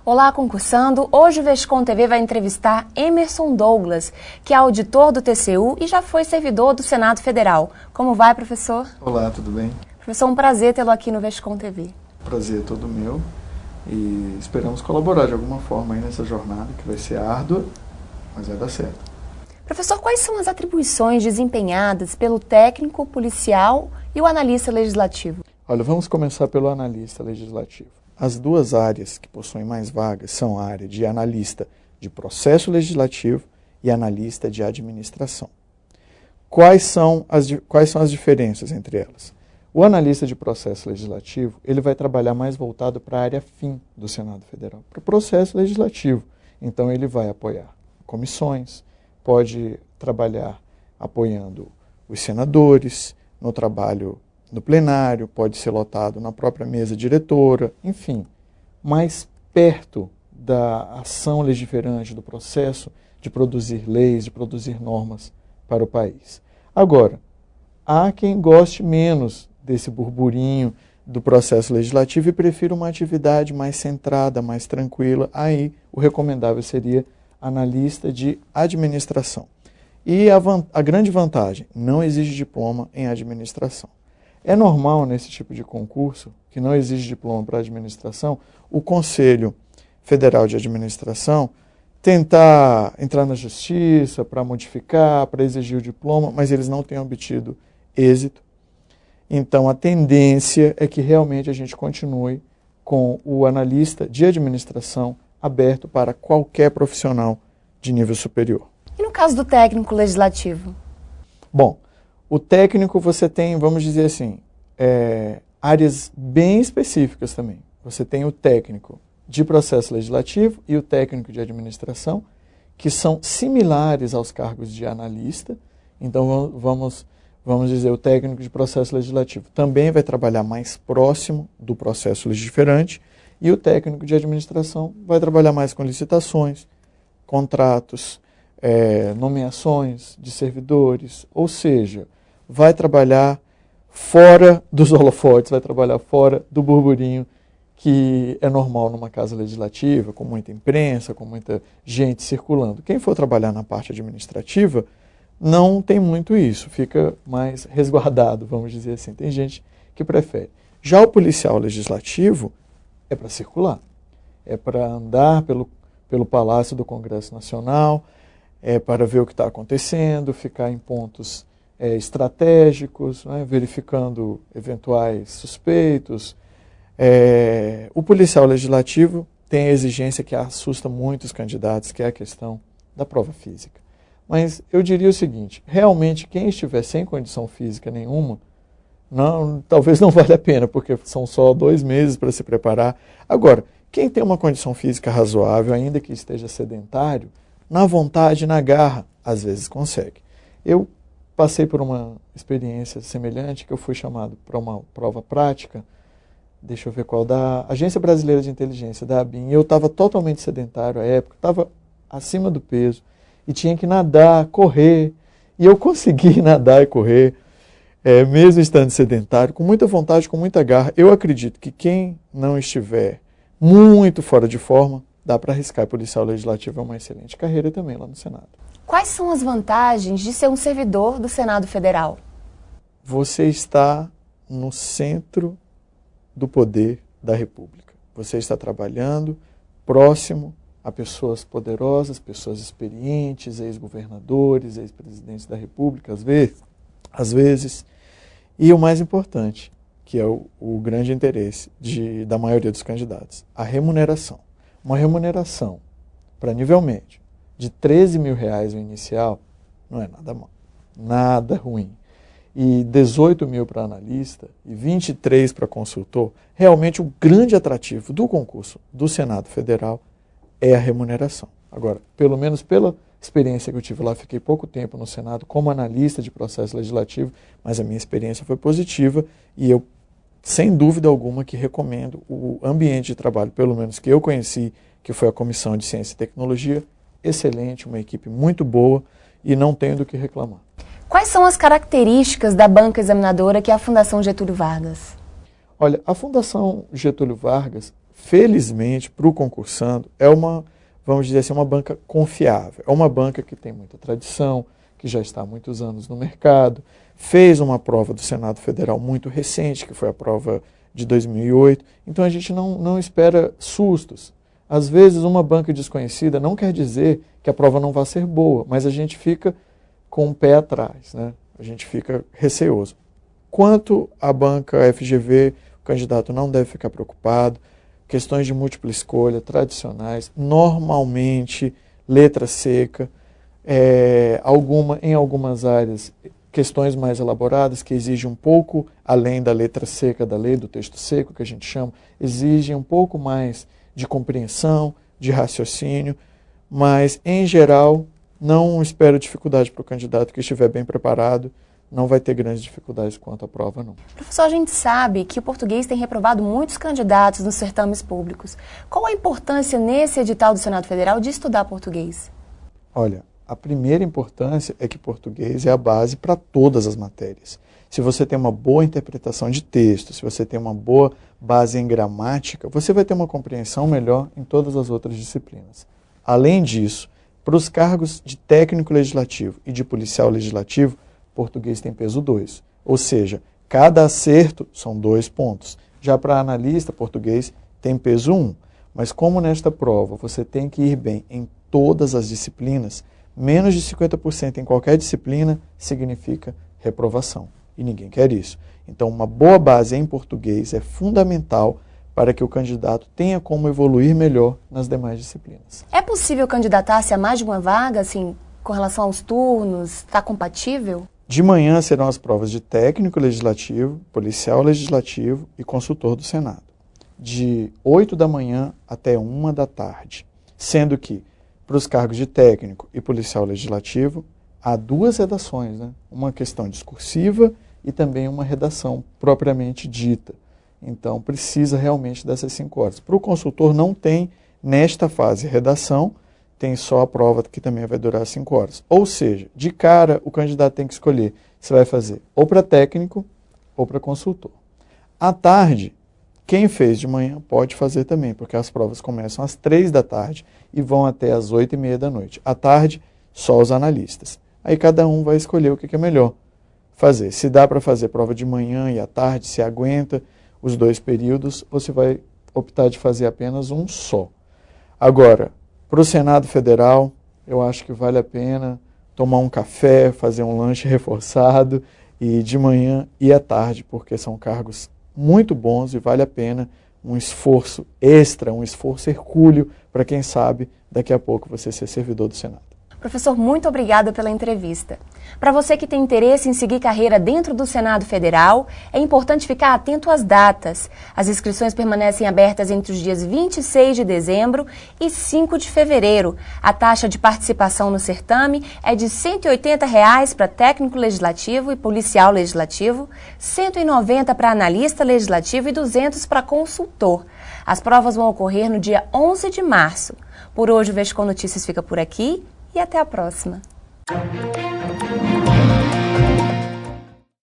Olá, concursando! Hoje o Vescom TV vai entrevistar Emerson Douglas, que é auditor do TCU e já foi servidor do Senado Federal. Como vai, professor? Olá, tudo bem? Professor, um prazer tê-lo aqui no Vescom TV. Prazer é todo meu e esperamos colaborar de alguma forma aí nessa jornada que vai ser árdua, mas vai dar certo. Professor, quais são as atribuições desempenhadas pelo técnico, policial e o analista legislativo? Olha, vamos começar pelo analista legislativo. As duas áreas que possuem mais vagas são a área de analista de processo legislativo e analista de administração. Quais são as diferenças entre elas? O analista de processo legislativo, ele vai trabalhar mais voltado para a área fim do Senado Federal, para o processo legislativo. Então ele vai apoiar comissões, pode trabalhar apoiando os senadores no trabalho no plenário, pode ser lotado na própria mesa diretora, enfim, mais perto da ação legiferante, do processo de produzir leis, de produzir normas para o país. Agora, há quem goste menos desse burburinho do processo legislativo e prefira uma atividade mais centrada, mais tranquila. Aí o recomendável seria analista de administração. E a grande vantagem, não exige diploma em administração. É normal nesse tipo de concurso, que não exige diploma para administração, o Conselho Federal de Administração tentar entrar na justiça para modificar, para exigir o diploma, mas eles não têm obtido êxito. Então a tendência é que realmente a gente continue com o analista de administração aberto para qualquer profissional de nível superior. E no caso do técnico legislativo? Bom, o técnico você tem, vamos dizer assim, áreas bem específicas também. Você tem o técnico de processo legislativo e o técnico de administração, que são similares aos cargos de analista. Então vamos dizer, o técnico de processo legislativo também vai trabalhar mais próximo do processo legiferante e o técnico de administração vai trabalhar mais com licitações, contratos, nomeações de servidores, ou seja, vai trabalhar fora dos holofotes, vai trabalhar fora do burburinho que é normal numa casa legislativa, com muita imprensa, com muita gente circulando. Quem for trabalhar na parte administrativa não tem muito isso, fica mais resguardado, vamos dizer assim. Tem gente que prefere. Já o policial legislativo é para circular, é para andar pelo Palácio do Congresso Nacional, é para ver o que está acontecendo, ficar em pontos estratégicos, né, verificando eventuais suspeitos. O policial legislativo tem a exigência que assusta muitos candidatos, que é a questão da prova física. Mas eu diria o seguinte, realmente quem estiver sem condição física nenhuma, talvez não valha a pena, porque são só 2 meses para se preparar. Agora, quem tem uma condição física razoável, ainda que esteja sedentário, na vontade, na garra, às vezes consegue. Eu passei por uma experiência semelhante, que eu fui chamado para uma prova prática, deixa eu ver qual, da Agência Brasileira de Inteligência, da ABIN, e eu estava totalmente sedentário à época, estava acima do peso, e tinha que nadar, correr, e eu consegui nadar e correr, mesmo estando sedentário, com muita vontade, com muita garra. Eu acredito que quem não estiver muito fora de forma, dá para arriscar. Policial legislativo é uma excelente carreira também lá no Senado. Quais são as vantagens de ser um servidor do Senado Federal? Você está no centro do poder da República. Você está trabalhando próximo a pessoas poderosas, pessoas experientes, ex-governadores, ex-presidentes da República, às vezes. E o mais importante, que é o grande interesse da maioria dos candidatos, a remuneração. Uma remuneração para nível médio de R$13 mil no inicial não é nada mal, nada ruim. E 18 mil para analista e 23 para consultor, realmente o grande atrativo do concurso do Senado Federal é a remuneração. Agora, pelo menos pela experiência que eu tive lá, fiquei pouco tempo no Senado como analista de processo legislativo, mas a minha experiência foi positiva e eu, sem dúvida alguma, que recomendo o ambiente de trabalho, pelo menos que eu conheci, que foi a Comissão de Ciência e Tecnologia, excelente, uma equipe muito boa e não tenho do que reclamar. Quais são as características da banca examinadora que é a Fundação Getúlio Vargas? Olha, a Fundação Getúlio Vargas, felizmente, para o concursando, é uma, vamos dizer assim, uma banca confiável. É uma banca que tem muita tradição, que já está há muitos anos no mercado, fez uma prova do Senado Federal muito recente, que foi a prova de 2008. Então a gente não espera sustos. Às vezes uma banca desconhecida não quer dizer que a prova não vai ser boa, mas a gente fica com o pé atrás, né? A gente fica receoso. Quanto à banca FGV, o candidato não deve ficar preocupado. Questões de múltipla escolha, tradicionais, normalmente letra seca, em algumas áreas, questões mais elaboradas que exigem um pouco, além da letra seca da lei, do texto seco, que a gente chama, exigem um pouco mais de compreensão, de raciocínio, mas, em geral, não espero dificuldade para o candidato que estiver bem preparado, não vai ter grandes dificuldades quanto à prova, não. Professor, a gente sabe que o português tem reprovado muitos candidatos nos certames públicos. Qual a importância nesse edital do Senado Federal de estudar português? Olha, a primeira importância é que português é a base para todas as matérias. Se você tem uma boa interpretação de texto, se você tem uma boa base em gramática, você vai ter uma compreensão melhor em todas as outras disciplinas. Além disso, para os cargos de técnico legislativo e de policial legislativo, português tem peso 2. Ou seja, cada acerto são 2 pontos. Já para analista, português tem peso 1. Mas como nesta prova você tem que ir bem em todas as disciplinas, menos de 50% em qualquer disciplina significa reprovação. E ninguém quer isso. Então, uma boa base em português é fundamental para que o candidato tenha como evoluir melhor nas demais disciplinas. É possível candidatar-se a mais de uma vaga, assim, com relação aos turnos? Está compatível? De manhã serão as provas de técnico legislativo, policial legislativo e consultor do Senado. De 8 da manhã até 1 da tarde. Sendo que, para os cargos de técnico e policial legislativo, há 2 redações, né? Uma questão discursiva e também uma redação propriamente dita. Então, precisa realmente dessas 5 horas. Para o consultor não tem, nesta fase, redação, tem só a prova que também vai durar 5 horas. Ou seja, de cara, o candidato tem que escolher se vai fazer ou para técnico ou para consultor. À tarde, quem fez de manhã pode fazer também, porque as provas começam às 3 da tarde e vão até às 8h30 da noite. À tarde, só os analistas. Aí cada um vai escolher o que é melhor fazer. Se dá para fazer prova de manhã e à tarde, se aguenta os 2 períodos, ou se vai optar de fazer apenas um só. Agora, para o Senado Federal, eu acho que vale a pena tomar um café, fazer um lanche reforçado e de manhã e à tarde, porque são cargos muito bons e vale a pena um esforço extra, um esforço hercúleo para quem sabe daqui a pouco você ser servidor do Senado. Professor, muito obrigada pela entrevista. Para você que tem interesse em seguir carreira dentro do Senado Federal, é importante ficar atento às datas. As inscrições permanecem abertas entre os dias 26 de dezembro e 5 de fevereiro. A taxa de participação no certame é de R$ 180 para técnico legislativo e policial legislativo, R$ 190 para analista legislativo e R$ 200 para consultor. As provas vão ocorrer no dia 11 de março. Por hoje, o Vescom Notícias fica por aqui. E até a próxima!